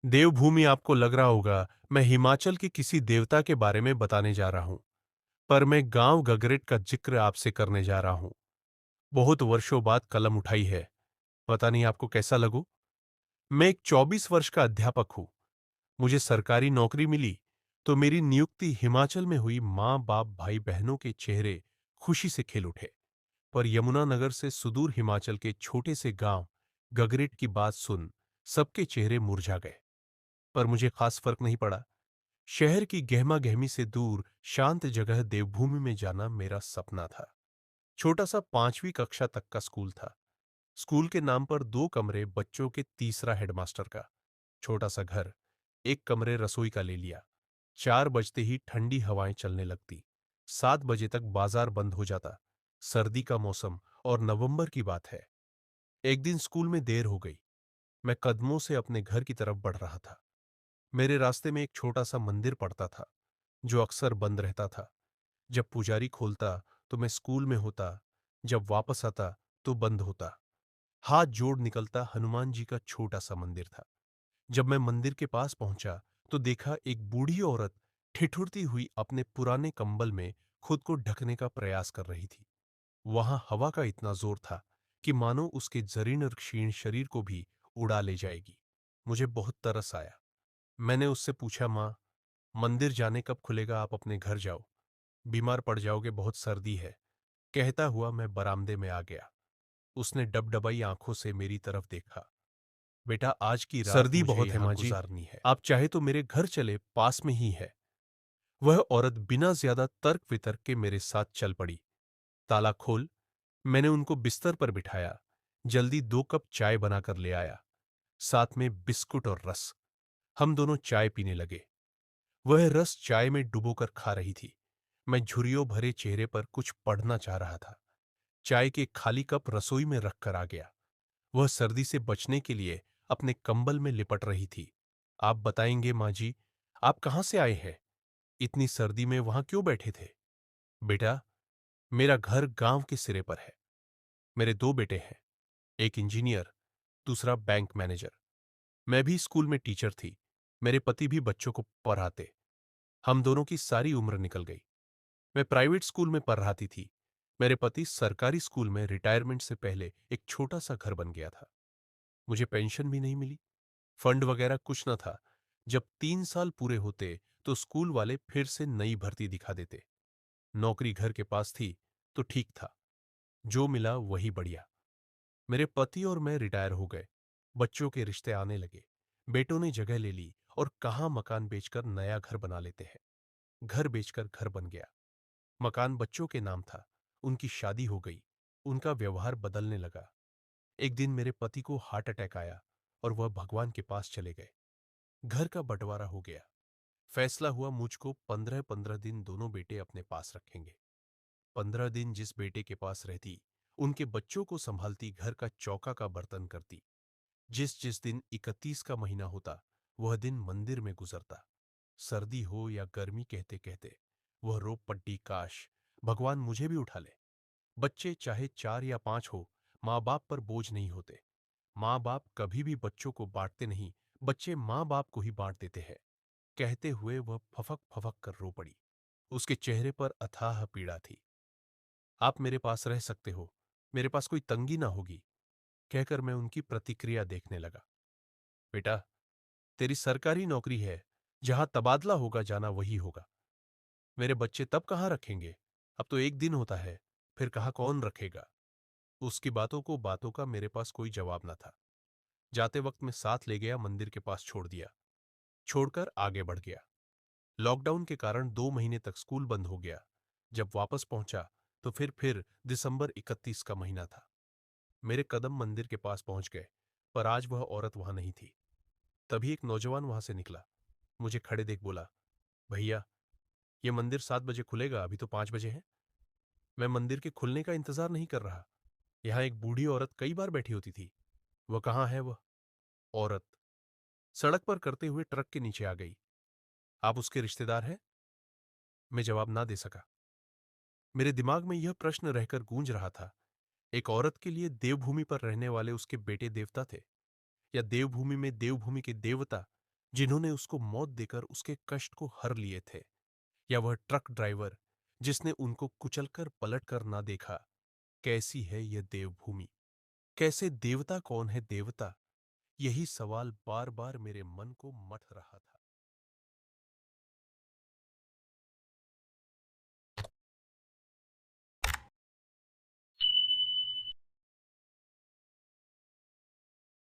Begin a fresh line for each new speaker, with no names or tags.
देवभूमि आपको लग रहा होगा मैं हिमाचल के किसी देवता के बारे में बताने जा रहा हूं, पर मैं गांव गगरेट का जिक्र आपसे करने जा रहा हूं। बहुत वर्षों बाद कलम उठाई है। पता नहीं आपको कैसा लगू। मैं एक 24 वर्ष का अध्यापक हूं। मुझे सरकारी नौकरी मिली तो मेरी नियुक्ति हिमाचल में हुई। माँ बाप भाई बहनों के चेहरे खुशी से खिल उठे। पर यमुनानगर से सुदूर हिमाचल के छोटे से गांव गगरेट की बात सुन सबके चेहरे मुरझा गए। पर मुझे खास फर्क नहीं पड़ा। शहर की गहमा गहमी से दूर शांत जगह देवभूमि में जाना मेरा सपना था। छोटा सा 5वीं कक्षा तक का स्कूल था। स्कूल के नाम पर 2 कमरे बच्चों के, तीसरा हेडमास्टर का। छोटा सा घर, 1 कमरे रसोई का ले लिया। 4 बजते ही ठंडी हवाएं चलने लगती। 7 बजे तक बाजार बंद हो जाता। सर्दी का मौसम और नवंबर की बात है। एक दिन स्कूल में देर हो गई। मैं कदमों से अपने घर की तरफ बढ़ रहा था। मेरे रास्ते में एक छोटा सा मंदिर पड़ता था जो अक्सर बंद रहता था। जब पुजारी खोलता तो मैं स्कूल में होता, जब वापस आता तो बंद होता। हाथ जोड़ निकलता हनुमान जी का छोटा सा मंदिर था। जब मैं मंदिर के पास पहुंचा तो देखा एक बूढ़ी औरत ठिठुरती हुई अपने पुराने कंबल में खुद को ढकने का प्रयास कर रही थी। वहां हवा का इतना जोर था कि मानो उसके जरीन और क्षीण शरीर को भी उड़ा ले जाएगी। मुझे बहुत तरस आया। मैंने उससे पूछा, माँ, मंदिर जाने कब खुलेगा? आप अपने घर जाओ, बीमार पड़ जाओगे, बहुत सर्दी है। कहता हुआ मैं बरामदे में आ गया। उसने डबडबाई आंखों से मेरी तरफ देखा। बेटा, आज की रात
सर्दी
मुझे
बहुत है
यहां
माँ जी।
गुजारनी है। आप चाहे तो मेरे घर चले, पास में ही है। वह औरत बिना ज्यादा तर्क वितर्क के मेरे साथ चल पड़ी। ताला खोल। मैंने उनको बिस्तर पर बिठाया। जल्दी 2 कप चाय बनाकर ले आया, साथ में बिस्कुट और रस। हम दोनों चाय पीने लगे। वह रस चाय में डुबोकर खा रही थी। मैं झुर्रियों भरे चेहरे पर कुछ पढ़ना चाह रहा था। चाय के खाली कप रसोई में रखकर आ गया। वह सर्दी से बचने के लिए अपने कंबल में लिपट रही थी। आप बताएंगे माँ जी, आप कहां से आए हैं? इतनी सर्दी में वहां क्यों बैठे थे? बेटा, मेरा घर गांव के सिरे पर है। मेरे 2 बेटे हैं, एक इंजीनियर, दूसरा बैंक मैनेजर। मैं भी स्कूल में टीचर थी। मेरे पति भी बच्चों को पढ़ाते। हम दोनों की सारी उम्र निकल गई। मैं प्राइवेट स्कूल में पढ़ाती थी। मेरे पति सरकारी स्कूल में रिटायरमेंट से पहले एक छोटा सा घर बन गया था। मुझे पेंशन भी नहीं मिली, फंड वगैरह कुछ न था। जब 3 साल पूरे होते तो स्कूल वाले फिर से नई भर्ती दिखा देते। नौकरी घर के पास थी तो ठीक था, जो मिला वही बढ़िया। मेरे पति और मैं रिटायर हो गए। बच्चों के रिश्ते आने लगे। बेटों ने जगह ले ली और कहाँ मकान बेचकर नया घर बना लेते हैं। घर बेचकर घर बन गया। मकान बच्चों के नाम था। उनकी शादी हो गई। उनका व्यवहार बदलने लगा। एक दिन मेरे पति को हार्ट अटैक आया और वह भगवान के पास चले गए। घर का बंटवारा हो गया। फैसला हुआ मुझको 15-15 दिन दोनों बेटे अपने पास रखेंगे। 15 दिन जिस बेटे के पास रहती, उनके बच्चों को संभालती, घर का चौका का बर्तन करती। जिस जिस दिन 31 का महीना होता वह दिन मंदिर में गुजरता। सर्दी हो या गर्मी कहते कहते वह रो पड्डी, काश भगवान मुझे भी उठा ले। बच्चे चाहे 4 या 5 हो, माँ बाप पर बोझ नहीं होते। माँ बाप कभी भी बच्चों को बांटते नहीं, बच्चे माँ बाप को ही बांट देते हैं। कहते हुए वह फफक फफक कर रो पड़ी। उसके चेहरे पर अथाह पीड़ा थी। आप मेरे पास रह सकते हो, मेरे पास कोई तंगी ना होगी, कहकर मैं उनकी प्रतिक्रिया देखने लगा। बेटा, तेरी सरकारी नौकरी है, जहां तबादला होगा जाना वही होगा। मेरे बच्चे तब कहाँ रखेंगे? अब तो एक दिन होता है, फिर कहाँ कौन रखेगा? उसकी बातों का मेरे पास कोई जवाब न था। जाते वक्त मैं साथ ले गया, मंदिर के पास छोड़ दिया। छोड़कर आगे बढ़ गया। लॉकडाउन के कारण 2 महीने तक स्कूल बंद हो गया। जब वापस पहुंचा तो फिर दिसंबर 31 का महीना था। मेरे कदम मंदिर के पास पहुंच गए, पर आज वह औरत वहां नहीं थी। तभी एक नौजवान वहां से निकला। मुझे खड़े देख बोला, भैया, ये मंदिर 7 बजे खुलेगा, अभी तो 5 बजे है। मैं मंदिर के खुलने का इंतजार नहीं कर रहा। यहाँ एक बूढ़ी औरत कई बार बैठी होती थी। वह कहाँ है? वह औरत सड़क पर करते हुए ट्रक के नीचे आ गई। आप उसके रिश्तेदार हैं? मैं जवाब ना दे सका। मेरे दिमाग में यह प्रश्न रहकर गूंज रहा था, एक औरत के लिए देवभूमि पर रहने वाले उसके बेटे देवता थे, या देवभूमि में देवभूमि के देवता? जिन्होंने उसको मौत देकर उसके कष्ट को हर लिए थे, या वह ट्रक ड्राइवर जिसने उनको कुचलकर पलटकर ना देखा। कैसी है यह देवभूमि? कैसे देवता? कौन है देवता? यही सवाल बार बार मेरे मन को मथ रहा था।